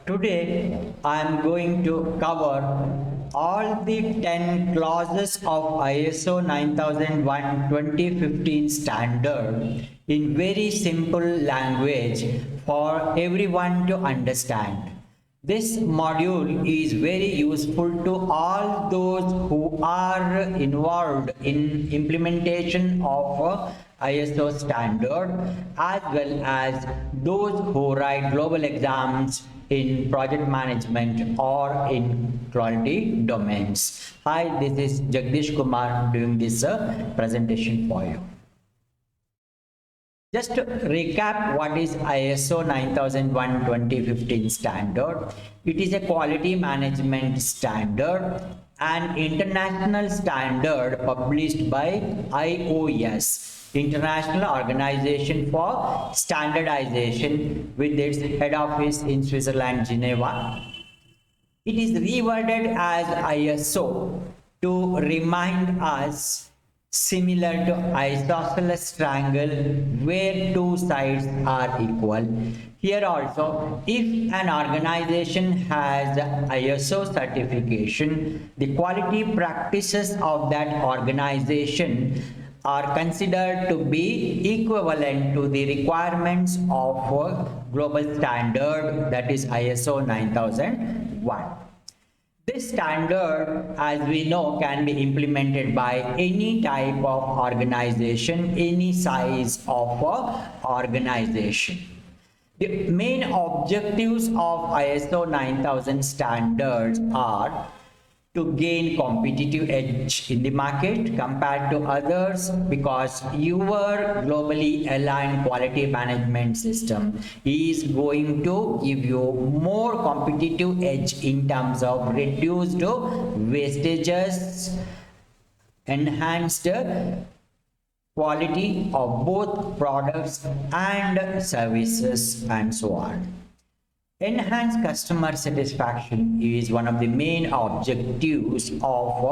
Today I am going to cover all the 10 clauses of ISO 9001:2015 standard in very simple language for everyone to understand. This module is very useful to all those who are involved in implementation of ISO standard, as well as those who write global exams in project management or in quality domains. Hi, this is Jagdish Kumar doing this presentation for you. Just to recap, what is ISO 9001:2015 standard? It is a quality management standard, an international standard published by IOS, International Organization for Standardization, with its head office in Switzerland, Geneva. It is reworded as ISO to remind us, similar to isosceles triangle where two sides are equal. Here also, if an organization has ISO certification, the quality practices of that organization are considered to be equivalent to the requirements of a global standard, that is ISO 9001. This standard, as we know, can be implemented by any type of organization, any size of organization. The main objectives of ISO 9000 standards are to gain competitive edge in the market compared to others, because your globally aligned quality management system is going to give you more competitive edge in terms of reduced wastages, enhanced quality of both products and services, and so on. Enhanced customer satisfaction is one of the main objectives of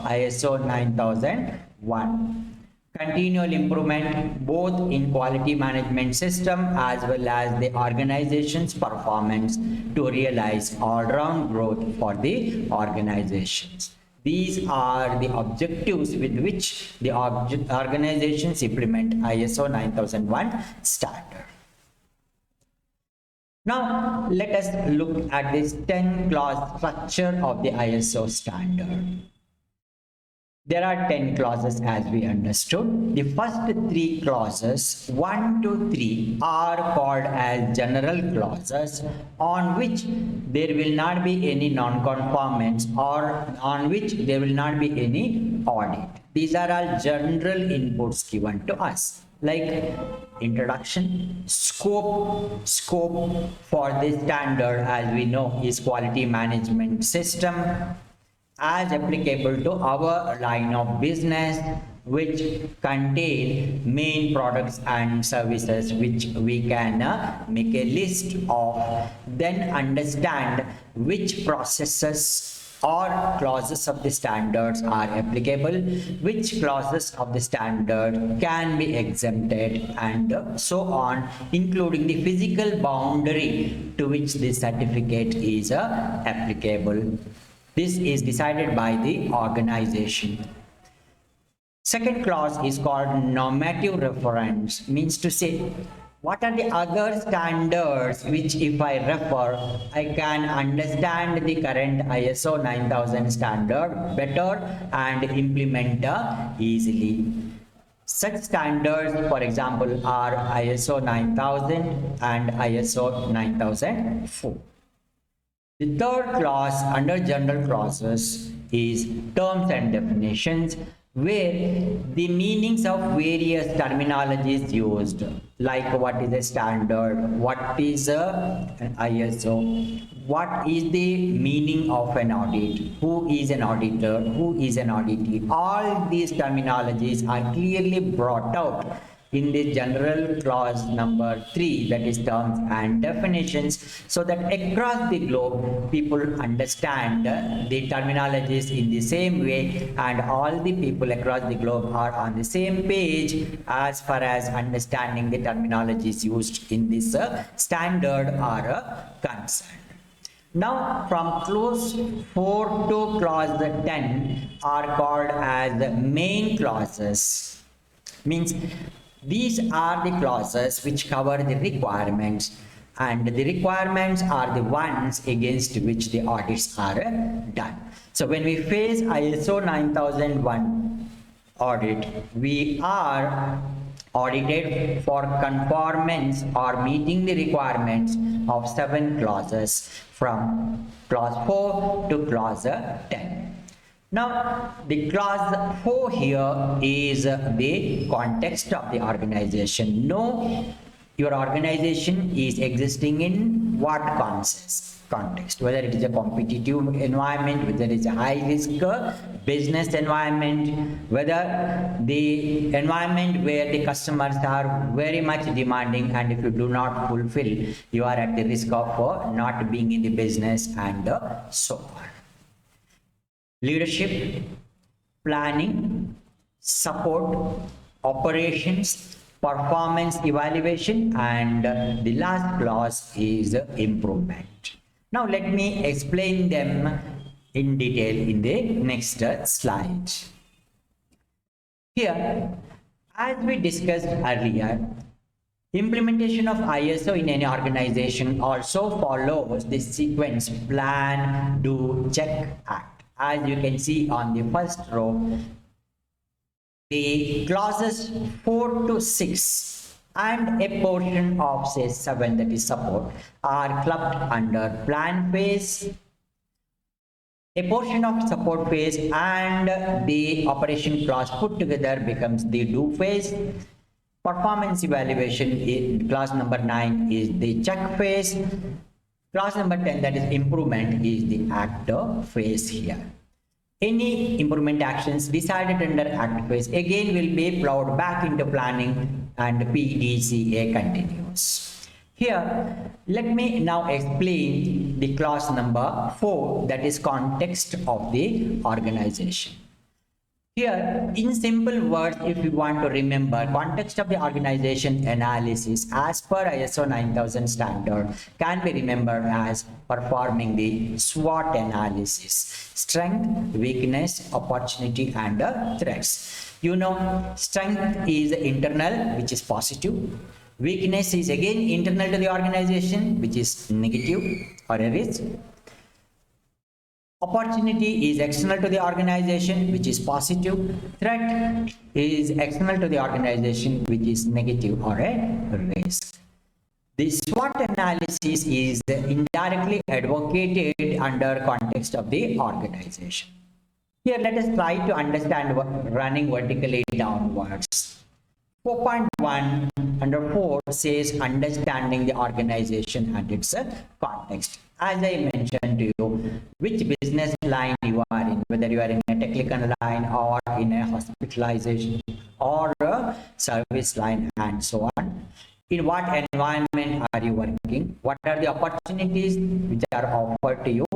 ISO 9001. Continual improvement both in quality management system as well as the organization's performance to realize all-round growth for the organizations. These are the objectives with which the organizations implement ISO 9001 standard. Now, let us look at this 10 clause structure of the ISO standard. There are 10 clauses as we understood. The first 3 clauses, 1 to 3, are called as general clauses, on which there will not be any non-conformance or on which there will not be any audit. These are all general inputs given to us, like introduction, scope for this standard, as we know, is quality management system as applicable to our line of business, which contain main products and services which we can make a list of, then understand which processes or clauses of the standards are applicable, which clauses of the standard can be exempted, and so on, including the physical boundary to which the certificate is applicable. This is decided by the organization. Second clause is called normative reference, means to say, what are the other standards which, if I refer, I can understand the current ISO 9000 standard better and implement easily. Such standards, for example, are ISO 9000 and ISO 9004. The third clause under general clauses is terms and definitions, where the meanings of various terminologies used, like what is a standard, what is an ISO, what is the meaning of an audit, who is an auditor, who is an auditee. All these terminologies are clearly brought out in the general clause number 3, that is terms and definitions, so that across the globe people understand the terminologies in the same way, and all the people across the globe are on the same page as far as understanding the terminologies used in this standard are concerned. Now from clause 4 to clause 10 are called as the main clauses. Means these are the clauses which cover the requirements, and the requirements are the ones against which the audits are done. So when we face ISO 9001 audit, we are audited for conformance or meeting the requirements of 7 clauses from clause 4 to clause 10. Now, the clause 4 here is the context of the organization. Know your organization is existing in what context, whether it is a competitive environment, whether it is a high risk business environment, whether the environment where the customers are very much demanding, and if you do not fulfill, you are at the risk of not being in the business, and so on. Leadership, planning, support, operations, performance evaluation, and the last clause is improvement. Now let me explain them in detail in the next slide. Here, as we discussed earlier, implementation of ISO in any organization also follows the sequence plan, do, check, act. As you can see on the first row, the clauses 4 to 6 and a portion of say 7, that is support, are clubbed under plan phase. A portion of support phase and the operation clause put together becomes the do phase. Performance evaluation in clause number 9 is the check phase. Clause number 10, that is improvement, is the act phase here. Any improvement actions decided under act phase again will be plowed back into planning, and PDCA continues. Here, let me now explain the clause number 4, that is context of the organization. Here, in simple words, if you want to remember, context of the organization analysis as per ISO 9000 standard can be remembered as performing the SWOT analysis: strength, weakness, opportunity, and threats. You know, strength is internal, which is positive. Weakness is again internal to the organization, which is negative or a risk. Opportunity is external to the organization, which is positive. Threat is external to the organization, which is negative or a risk. The SWOT analysis is indirectly advocated under context of the organization. Here, let us try to understand running vertically downwards. 4.1 under 4 says understanding the organization and its context. As I mentioned to you, which business line you are in, whether you are in a technical line or in a hospitalization or a service line, and so on. In what environment are you working? What are the opportunities which are offered to you?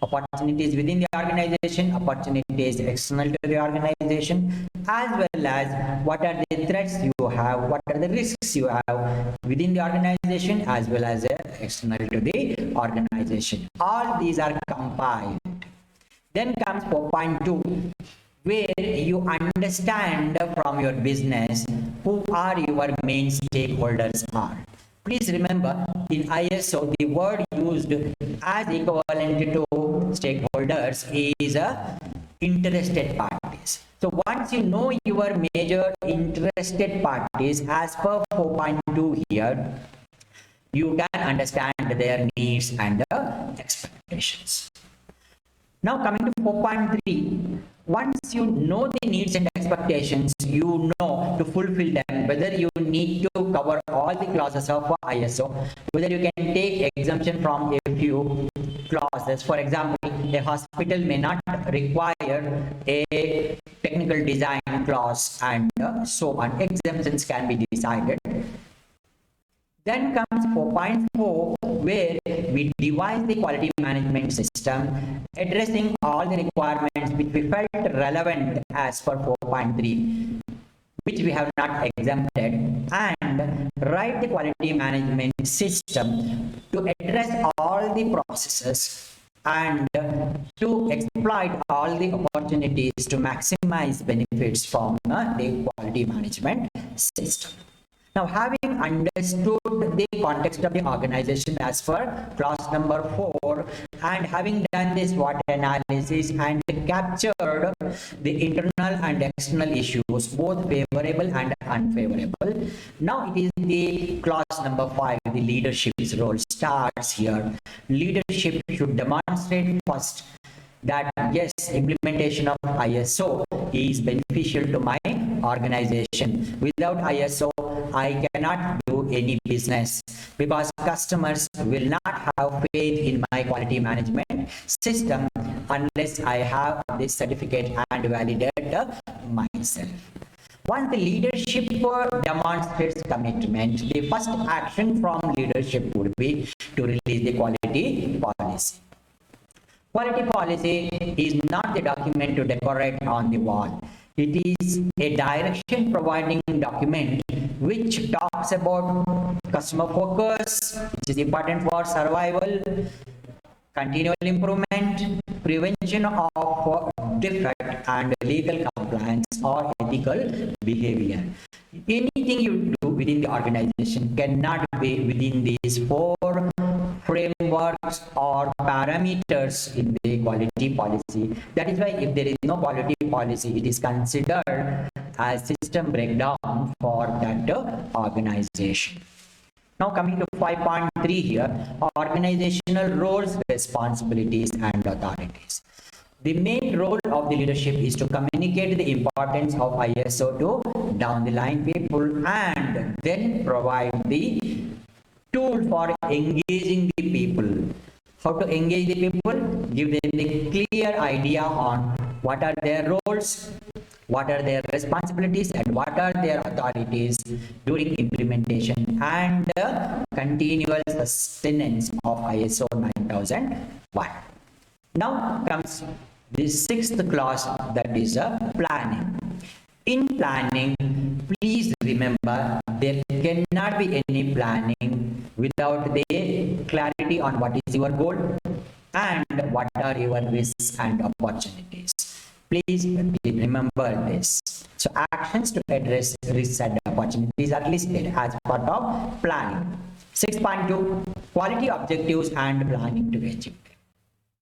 Opportunities within the organization, opportunities external to the organization, as well as what are the threats you have, what are the risks you have within the organization as well as external to the organization. All these are compiled. Then comes 4.2, where you understand from your business who are your main stakeholders are. Please remember, in ISO, the word used as equivalent to stakeholders is interested parties. So once you know your major interested parties as per 4.2 here, you can understand their needs and expectations. Now coming to 4.3, once you know the needs and expectations, you know to fulfill them, whether you need to cover all the clauses of ISO, whether you can take exemption from a few clauses. For example, a hospital may not require a technical design clause, and so on. Exemptions can be decided. Then comes 4.4, where we devise the quality management system addressing all the requirements which we felt relevant as per 4.3. which we have not exempted, and write the quality management system to address all the processes and to exploit all the opportunities to maximize benefits from the quality management system. Now, having understood the context of the organization as per clause number 4 and having done this SWOT analysis and captured the internal and external issues, both favorable and unfavorable, now it is the clause number 5, the leadership's role starts here. Leadership should demonstrate first that yes, implementation of ISO is beneficial to my organization. Without ISO, I cannot do any business because customers will not have faith in my quality management system unless I have this certificate and validate myself. Once the leadership demonstrates commitment, the first action from leadership would be to release the quality policy. Quality policy is not the document to decorate on the wall. It is a direction providing document which talks about customer focus, which is important for survival, continual improvement, prevention of defect, and legal compliance or ethical behavior. Anything you do within the organization cannot be within these 4 frameworks or parameters in the quality policy. That is why if there is no quality policy, it is considered as system breakdown for that organization. Now coming to 5.3 here, organizational roles, responsibilities and authorities. The main role of the leadership is to communicate the importance of ISO to down the line people and then provide the tool for engaging the people. How to engage the people? Give them the clear idea on what are their roles, what are their responsibilities, and what are their authorities during implementation and continual sustenance of ISO 9001. Now comes the 6th clause, that is planning. In planning, please remember there cannot be any planning without the clarity on what is your goal and what are your risks and opportunities. Please remember this. So actions to address risks and opportunities are listed as part of planning. 6.2, quality objectives and planning to achieve.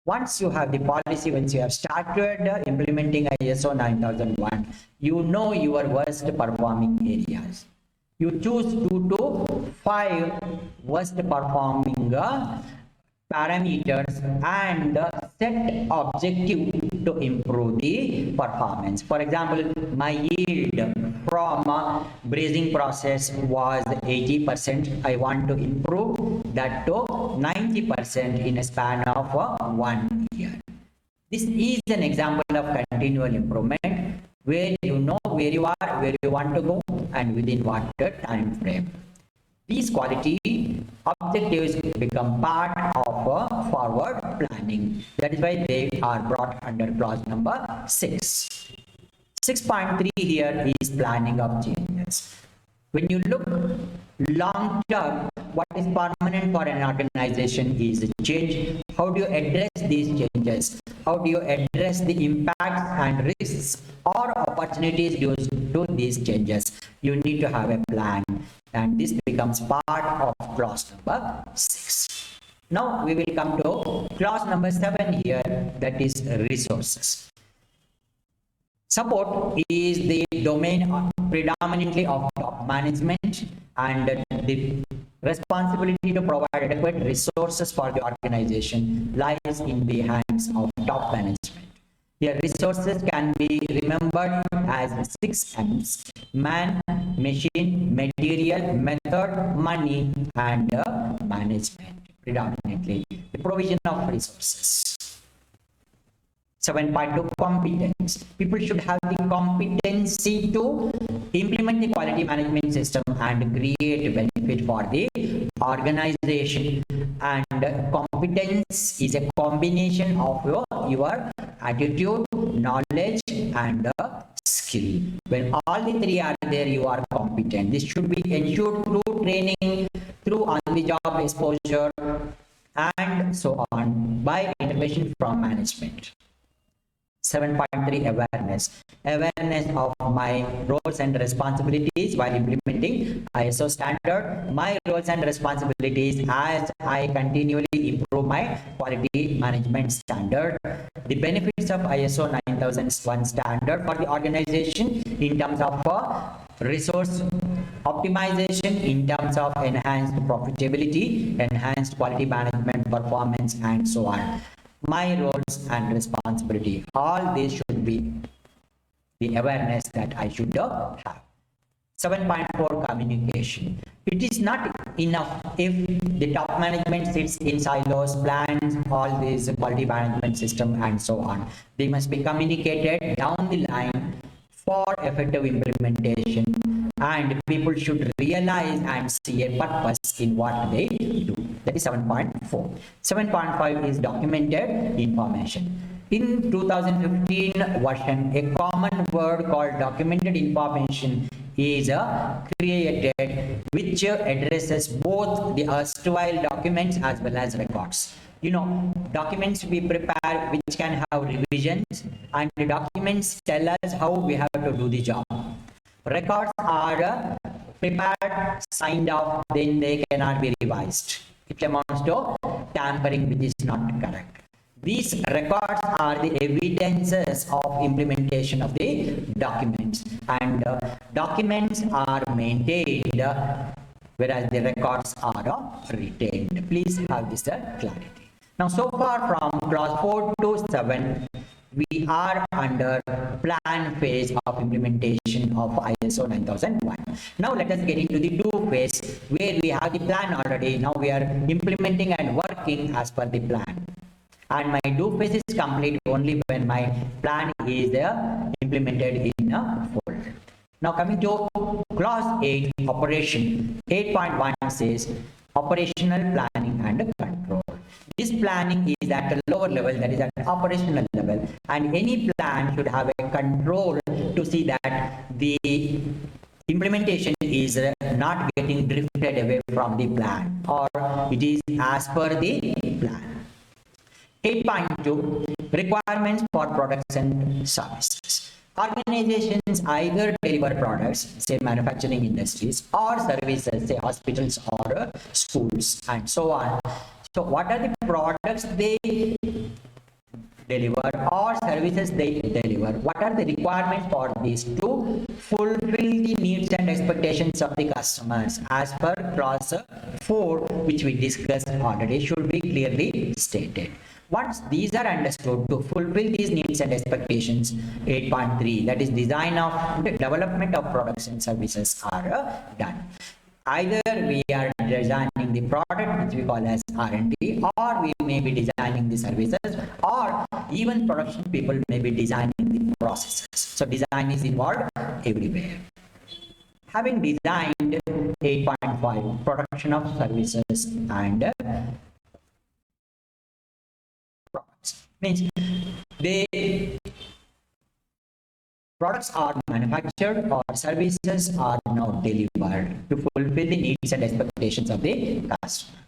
Once you have the policy, once you have started implementing ISO 9001, you know your worst performing areas. You choose 2 to 5 worst performing parameters and set objective to improve the performance. For example, my yield from brazing process was 80%. I want to improve that to 90% in a span of 1 year. This is an example of continual improvement where you know where you are, where you want to go, and within what time frame. These quality objectives become part of forward planning. That is why they are brought under clause number 6. 6.3 here is planning of changes. When you look long term, what is permanent for an organization is a change. How do you address these changes? How do you address the impacts and risks or opportunities due to these changes? You need to have a plan, and this becomes part of clause number 6. Now we will come to clause number 7 here, that is resources. Support is the domain predominantly of top management, and the responsibility to provide adequate resources for the organization lies in the hands of top management. Here resources can be remembered as 6 M's: man, machine, material, method, money, and management. Predominantly the provision of resources. 7.2, competence. People should have the competency to implement the quality management system and create benefit for the organization. And competence is a combination of your attitude, knowledge, and skill. skill. When all the three are there, you are competent. This should be ensured through training, through on-the-job exposure, and so on, by intervention from management. 7.3 awareness of my roles and responsibilities while implementing ISO standard. My roles and responsibilities as I continually improve my quality management standard. The benefits of ISO 9001 standard for the organization in terms of resource optimization, in terms of enhanced profitability, enhanced quality management performance, and so on. My roles and responsibility, all this should be the awareness that I should have. 7.4 communication. It is not enough if the top management sits in silos, plans all these quality management system and so on. They must be communicated down the line for effective implementation, and people should realize and see a purpose in what they do. That is 7.4. 7.5 is documented information. In 2015 version, a common word called documented information is created, which addresses both the erstwhile documents as well as records. You know, documents we prepare which can have revisions, and the documents tell us how we have to do the job. Records are prepared, signed off, then they cannot be revised. It amounts to tampering, which is not correct. These records are the evidences of implementation of the documents, and documents are maintained, whereas the records are retained. Please have this clarity. Now, so far from clause 4 to 7, we are under plan phase of implementation of ISO 9001. Now let us get into the do phase, where we have the plan already. Now we are implementing and working as per the plan. And my do phase is complete only when my plan is implemented in full. Now coming to clause 8, operation. 8.1 says operational planning and control. This planning is at a lower level, that is at an operational level, and any plan should have a control to see that the implementation is not getting drifted away from the plan, or it is as per the plan. 8.2 requirements for products and services. Organizations either deliver products, say manufacturing industries, or services, say hospitals or schools, and so on. So what are the products they deliver or services they deliver? What are the requirements for these to fulfill the needs and expectations of the customers as per clause 4, which we discussed already, should be clearly stated. Once these are understood, to fulfill these needs and expectations, 8.3, that is design of development of products and services, are done. Either we are designing the product, which we call as R&D, or we may be designing the services, or even production people may be designing the processes. So design is involved everywhere. Having designed 8.5, production of services and products, means the products are manufactured or services are now delivered to fulfill the needs and expectations of the customer.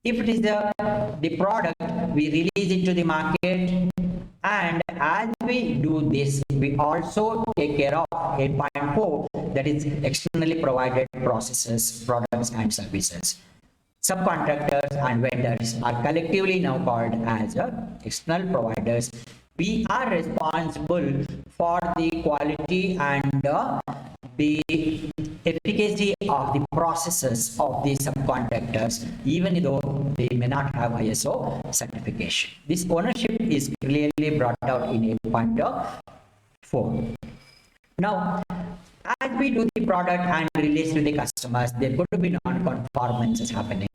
If it is the product, we release it to the market, and as we do this, we also take care of 8.4, that is externally provided processes, products and services. Subcontractors and vendors are collectively now called as external providers. We are responsible for the quality and the efficacy of the processes of the subcontractors, even though they may not have ISO certification. This ownership is clearly brought out in 8.4. Now, as we do the product and release to the customers, there could be non-conformances happening.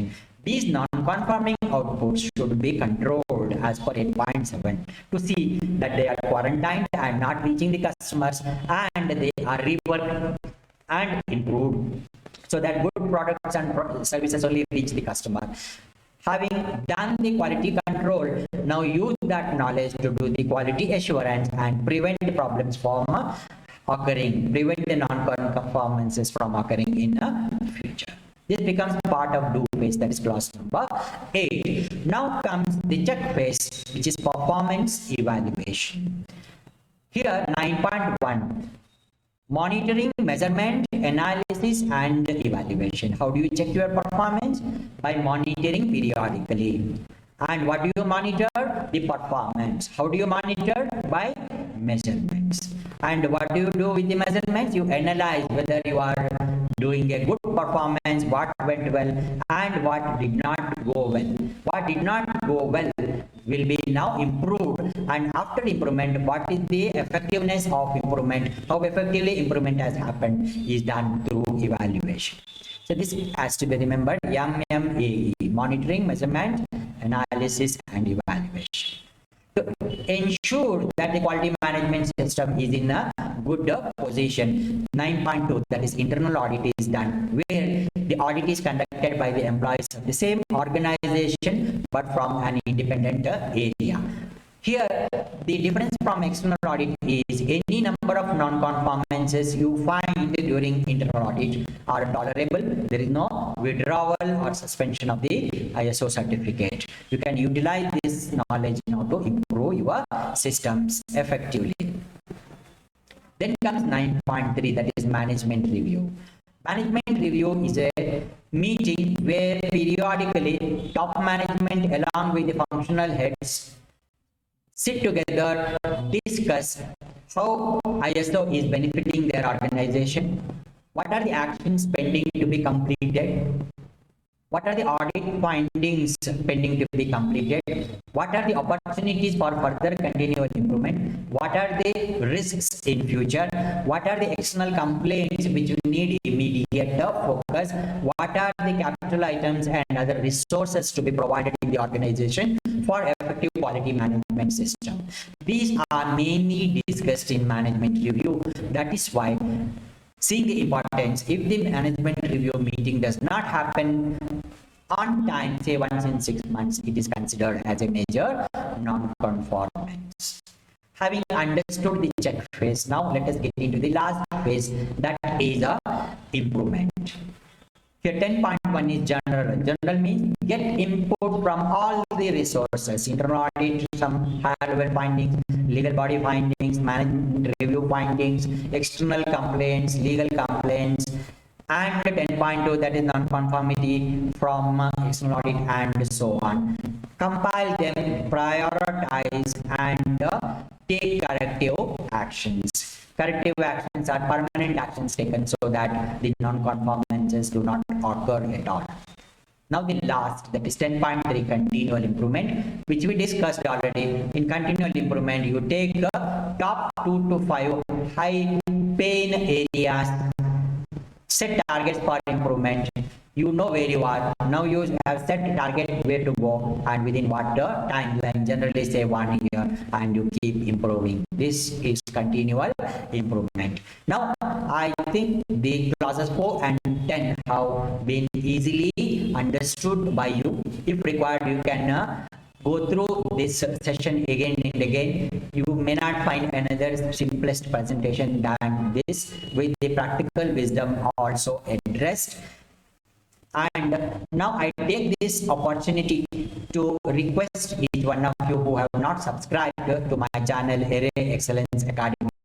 These non-conforming outputs should be controlled as per 8.7 to see that they are quarantined and not reaching the customers, and they are reworked and improved so that good products and services only reach the customer. Having done the quality control, now use that knowledge to do the quality assurance and prevent problems from occurring, prevent the non-conformances from occurring in the future. This becomes part of do phase, that is clause number 8. Now comes the check phase, which is performance evaluation. Here 9.1, monitoring, measurement, analysis and evaluation. How do you check your performance? By monitoring periodically. And what do you monitor? The performance. How do you monitor? By measurements. And what do you do with the measurements? You analyze whether you are doing a good performance, what went well and what did not go well. What did not go well will be now improved, and after improvement, what is the effectiveness of improvement, how effectively improvement has happened is done through evaluation. So this has to be remembered, MMAE, monitoring, measurement, analysis and evaluation. To ensure that the quality management system is in a good position, 9.2, that is internal audit is done, where the audit is conducted by the employees of the same organization but from an independent area. Here, the difference from external audit is any number of non-conformances you find during internal audit are tolerable. There is no withdrawal or suspension of the ISO certificate. You can utilize this knowledge now to improve your systems effectively. Then comes 9.3, that is management review. Management review is a meeting where periodically top management along with the functional heads sit together, discuss how ISO is benefiting their organization, what are the actions pending to be completed, what are the audit findings pending to be completed, what are the opportunities for further continual improvement, what are the risks in future, what are the external complaints which you need immediate focus, what are the capital items and other resources to be provided in the organization for effective quality management system. These are mainly discussed in management review. That is why, seeing the importance, if the management review meeting does not happen on time, say once in 6 months, it is considered as a major non-conformance. Having understood the check phase, now let us get into the last phase, that is improvement. Here 10.1 is general. General means get input from all the resources, internal audit, some higher level findings, legal body findings, management review findings, external complaints, legal complaints, and 10.2, that is non-conformity from external audit and so on. Compile them, prioritize and take corrective actions. Corrective actions are permanent actions taken so that the non-conformances do not occur at all. Now the last, that is 10.3, continual improvement, which we discussed already. In continual improvement, you take the top 2 to 5 high pain areas, set targets for improvement. You know where you are. Now you have set a target where to go and within what timeline, generally say 1 year, and you keep improving. This is continual improvement. Now I think the clauses 4 and 10 have been easily understood by you. If required, you can go through this session again and again. You may not find another simplest presentation than this, with the practical wisdom also addressed. And now I take this opportunity to request each one of you who have not subscribed to my channel, Array Excellence Academy,